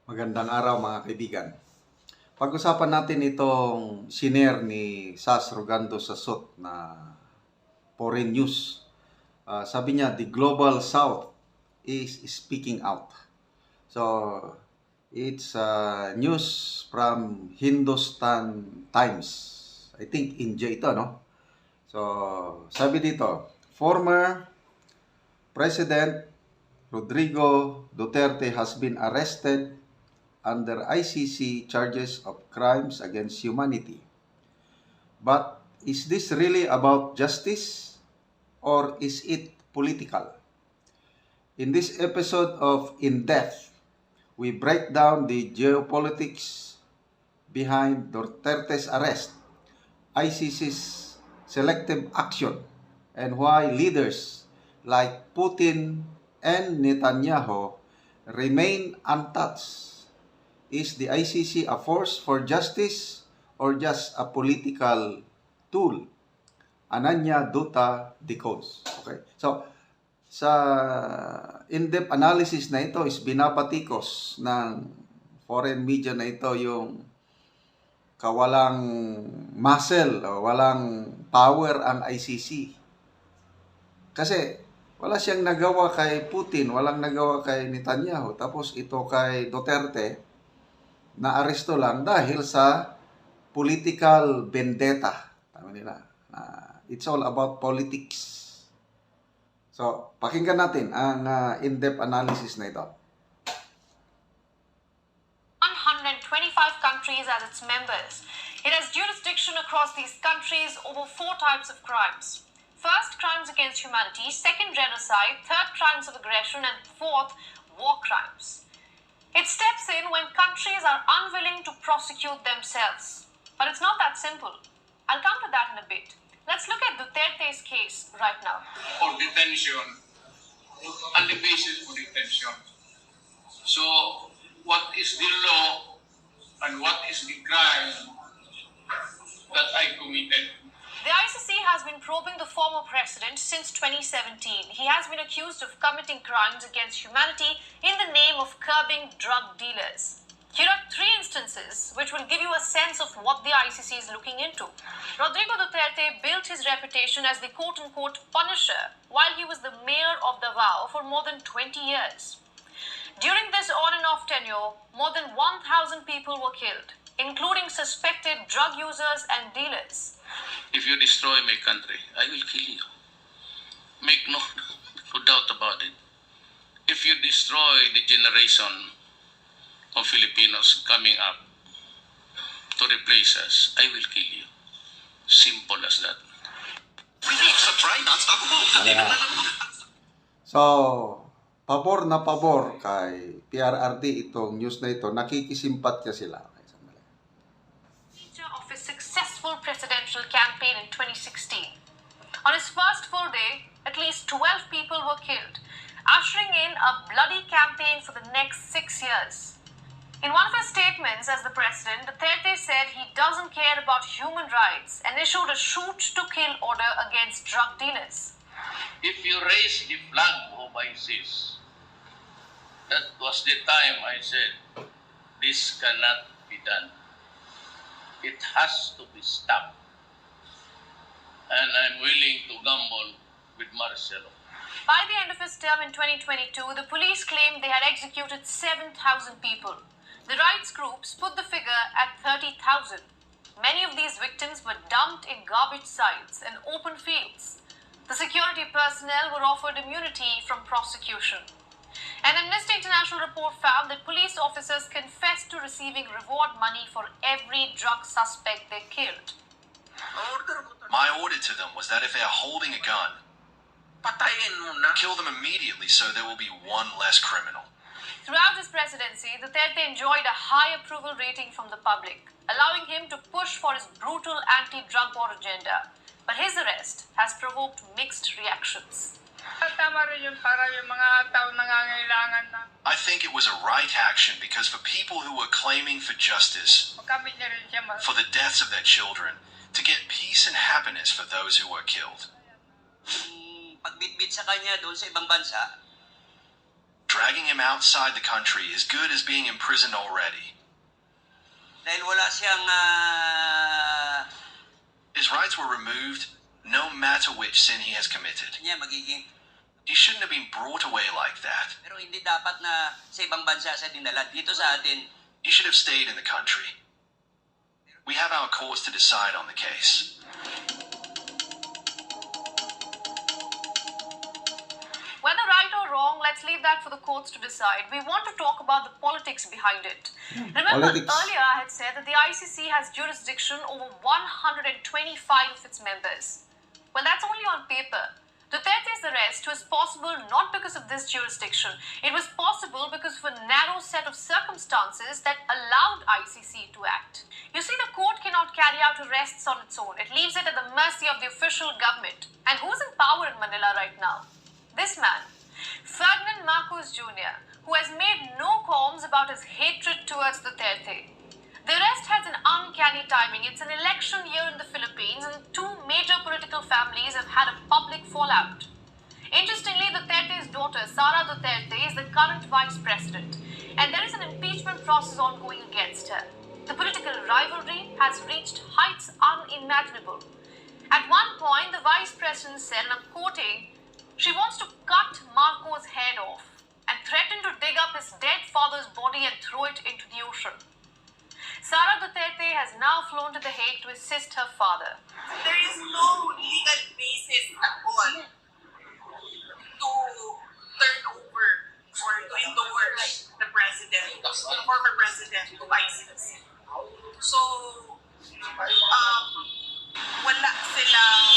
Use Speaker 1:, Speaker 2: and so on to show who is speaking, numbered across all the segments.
Speaker 1: Magandang araw mga kaibigan. Pag-usapan natin itong siner ni Sas Rogando sa SUT na foreign news. Sabi niya, the global south is speaking out. So, it's news from Hindustan Times. I think India ito, no? So, sabi dito, former President Rodrigo Duterte has been arrested under ICC charges of crimes against humanity. But is this really about justice or is it political? In this episode of In Depth, we break down the geopolitics behind Duterte's arrest, ICC's selective action, and why leaders like Putin and Netanyahu remain untouched. Is the ICC a force for justice or just a political tool? Ananya Duta Dicos. Okay. So, sa in-depth analysis na ito is binapatikos ng foreign media na ito yung kawalang muscle o walang power ang ICC. Kasi wala siyang nagawa kay Putin, walang nagawa kay Netanyahu. Tapos ito kay Duterte, na-aresto lang dahil sa political vendetta. Tama nila. It's all about politics. So, pakinggan natin ang in-depth analysis na ito.
Speaker 2: 125 countries as its members. It has jurisdiction across these countries over 4 types of crimes. First, crimes against humanity. Second, genocide. Third, crimes of aggression. And fourth, war crimes. It steps in when countries are unwilling to prosecute themselves. But it's not that simple. I'll come to that in a bit. Let's look at Duterte's case right now.
Speaker 3: For detention, and the basis for detention. So, what is the law and what is the crime that I committed?
Speaker 2: The ICC has been probing the former president since 2017. He has been accused of committing crimes against humanity in the name of curbing drug dealers. Here are 3 instances which will give you a sense of what the ICC is looking into. Rodrigo Duterte built his reputation as the quote-unquote punisher while he was the mayor of Davao for more than 20 years. During this on and off tenure, more than 1,000 people were killed, including suspected drug users and dealers.
Speaker 3: If you destroy my country, I will kill you. Make no doubt about it. If you destroy the generation of Filipinos coming up to replace us, I will kill you. Simple as that.
Speaker 1: So, pabor na pabor kay FPRRD itong news na ito. Nakikisimpatya sila.
Speaker 2: Of his successful presidential campaign in 2016. On his first full day, at least 12 people were killed, ushering in a bloody campaign for the next 6 years. In one of his statements as the president, Duterte said he doesn't care about human rights and issued a shoot-to-kill order against drug dealers.
Speaker 3: If you raise the flag of ISIS, that was the time I said, this cannot be done. It has to be stopped. And I'm willing to gamble with Marcelo.
Speaker 2: By the end of his term in 2022, the police claimed they had executed 7,000 people. The rights groups put the figure at 30,000. Many of these victims were dumped in garbage sites and open fields. The security personnel were offered immunity from prosecution. An Amnesty International report found that police officers confessed to receiving reward money for every drug suspect they killed.
Speaker 4: My order to them was that if they are holding a gun,
Speaker 3: Patayin mo na.
Speaker 4: kill them immediately so there will be one less criminal.
Speaker 2: Throughout his presidency, Duterte enjoyed a high approval rating from the public, allowing him to push for his brutal anti-drug war agenda. But his arrest has provoked mixed reactions.
Speaker 5: Tama rin yun para yung mga tao nangangailangan na
Speaker 4: I think it was a right action because for people who were claiming for justice,
Speaker 5: makamit niya rin siya.
Speaker 4: for the deaths of their children, to get peace and happiness for those who were killed.
Speaker 6: Pagbitbit sa kanya doon sa ibang bansa,
Speaker 4: Dragging him outside the country is good as being imprisoned already.
Speaker 6: Dahil wala siyang
Speaker 4: His rights were removed, no matter which sin he has committed.
Speaker 6: niya magiging,
Speaker 4: He shouldn't have been brought away like that.
Speaker 6: pero hindi dapat na sa ibang bansa siya dinala. Dito sa atin,
Speaker 4: He should have stayed in the country. We have our courts to decide on the case.
Speaker 2: Whether right or wrong, let's leave that for the courts to decide. We want to talk about the politics behind it. Remember,
Speaker 1: Politics.
Speaker 2: earlier I had said that the ICC has jurisdiction over 125 of its members. Well, that's only on paper. Duterte's arrest was possible not because of this jurisdiction. It was possible because of a narrow set of circumstances that allowed ICC to act. You see, the court cannot carry out arrests on its own. It leaves it at the mercy of the official government. And who's in power in Manila right now? This man, Ferdinand Marcos Jr., who has made no qualms about his hatred towards Duterte. The arrest has an uncanny timing. It's an election year in the Philippines, and two major political families have had a public fallout. Interestingly, Duterte's daughter, Sara Duterte, is the current vice president, and there is an impeachment process ongoing against her. The political rivalry has reached heights unimaginable. At one point, the vice president said, and I'm quoting, she wants to cut Marcos' head off and threaten to dig up his dead father's body and throw it into the ocean. Sara Duterte has now flown to The Hague to assist her father.
Speaker 7: There is no legal basis at all to turn over or to endorse the president, the former president of ICC. So, wala silang...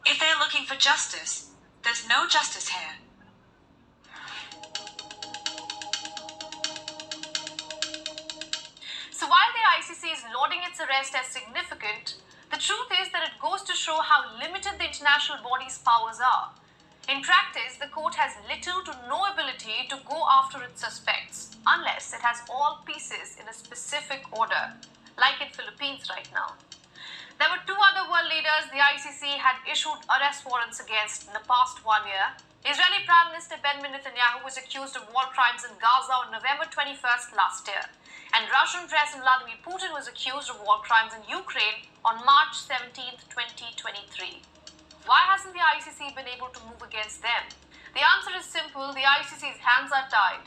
Speaker 8: If they're looking for justice, there's no justice here.
Speaker 2: So while the ICC is lauding its arrest as significant, the truth is that it goes to show how limited the international body's powers are. In practice, the court has little to no ability to go after its suspects, unless it has all pieces in a specific order, like in Philippines right now. There were two other world leaders the ICC had issued arrest warrants against in the past 1 year. Israeli Prime Minister Benjamin Netanyahu was accused of war crimes in Gaza on November 21st last year. And Russian President Vladimir Putin was accused of war crimes in Ukraine on March 17th, 2023. Why hasn't the ICC been able to move against them? The answer is simple: the ICC's hands are tied.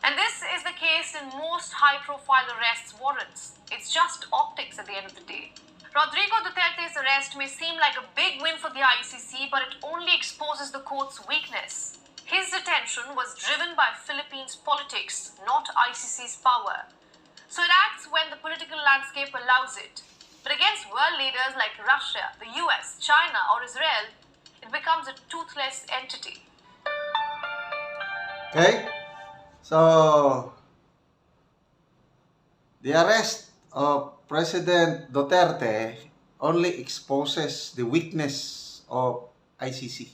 Speaker 2: And this is the case in most high-profile arrests warrants. It's just optics at the end of the day. Rodrigo Duterte's arrest may seem like a big win for the ICC, but it only exposes the court's weakness. His detention was driven by Philippines politics, not ICC's power. So it acts when the political landscape allows it. But against world leaders like Russia, the US, China, or Israel, it becomes a toothless entity.
Speaker 1: Okay? So, the arrest of President Duterte only exposes the weakness of ICC.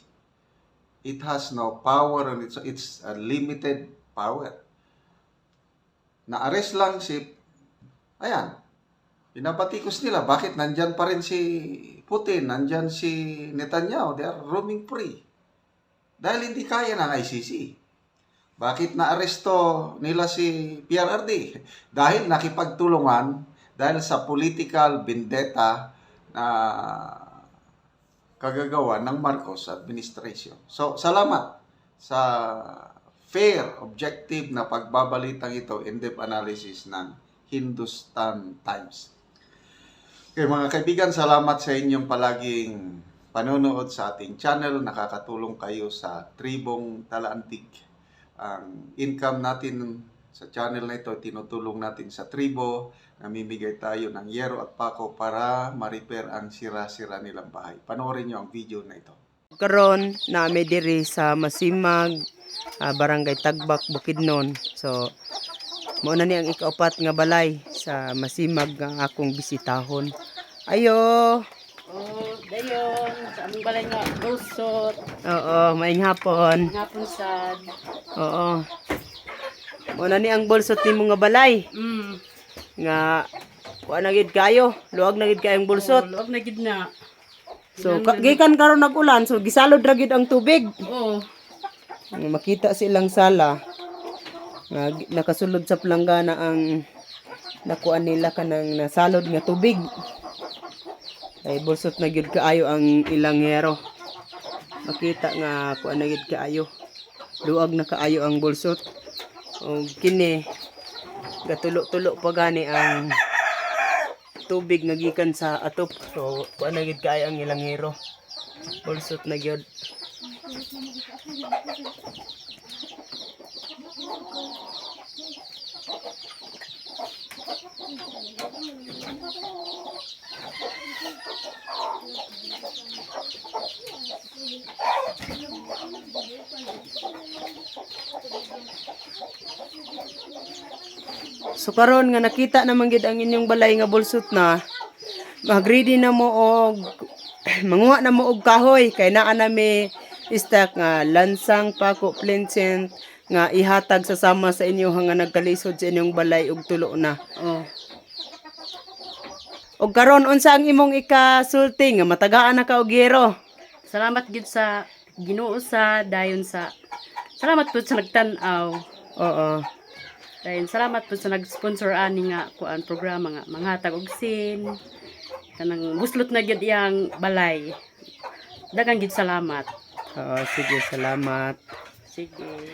Speaker 1: It has no power and it's a limited power. Na-arrest lang si, ayan, binabatikos nila. Bakit nandyan pa rin si Putin, nandyan si Netanyahu? They are roaming free. Dahil hindi kaya ng ICC. Bakit na-aresto nila si FPRRD? Dahil nakipagtulungan, dahil sa political vendetta na kagagawa ng Marcos administration. So, salamat sa fair, objective na pagbabalitang ito, in-depth analysis ng Hindustan Times. Okay, mga kaibigan, salamat sa inyong palaging panonood sa ating channel. Nakakatulong kayo sa Tribong Talaantig. Ang income natin sa channel na ito, tinutulong natin sa tribo. Namimigay tayo ng yero at pako para ma-repair ang sira-sira nilang bahay. Panoorin nyo ang video na ito.
Speaker 9: Karon na may diri sa Masimag, Barangay Tagbak, Bukidnon. So, mao na ni ang ikaapat nga balay sa Masimag nga akong bisitahon. Ayo.
Speaker 10: Oh, dayon sa among balay nga busot.
Speaker 9: Oo, maayong hapon.
Speaker 10: Ngapon sad.
Speaker 9: Oo. Mao na ni ang bulsot nimo nga balay. Nga kuan na gid kayo, luwag na gid kayong bulsot.
Speaker 10: Oh, luwag na gid na.
Speaker 9: So gikan karon nag-ulan, so gisalod ra gid ang tubig.
Speaker 10: Oo.
Speaker 9: makita silang sala nga nakasulod sa planggana ang nakuan nila kanang nasalod nga tubig. Ay bulsot na gyud kaayo ang ilang hero. Makita nga kuan na gyud kaayo. Luag na kaayo ang bulsot. O kini gatulo-tulo pa gani ang tubig nga gikan sa atop. So kuan na gyud kaayo ang ilang hero. Bulsot na gyud. So karon nga nakita naman gid ang inyong balay nga bulsot na, mag-ready na mo og manguha na mo og kahoy kay naa na mi stock nga lansang, pako, plincent nga ihatag sa sama sa inyo nga nagkalisod sa inyong balay og tulo na. Oh. Og karon unsa ang imong ikasulti nga matagaan na ka og yero?
Speaker 10: Salamat gid sa Ginoo sa dayon sa. Salamat po sa nagtan-aw.
Speaker 9: Oo.
Speaker 10: Dayon salamat po sa nag-sponsor ani nga kuan programa nga manghatag og sin. Kanang buslot na gid iyang balay. Daghang gid salamat.
Speaker 9: Oo, sige, salamat.
Speaker 10: Sige.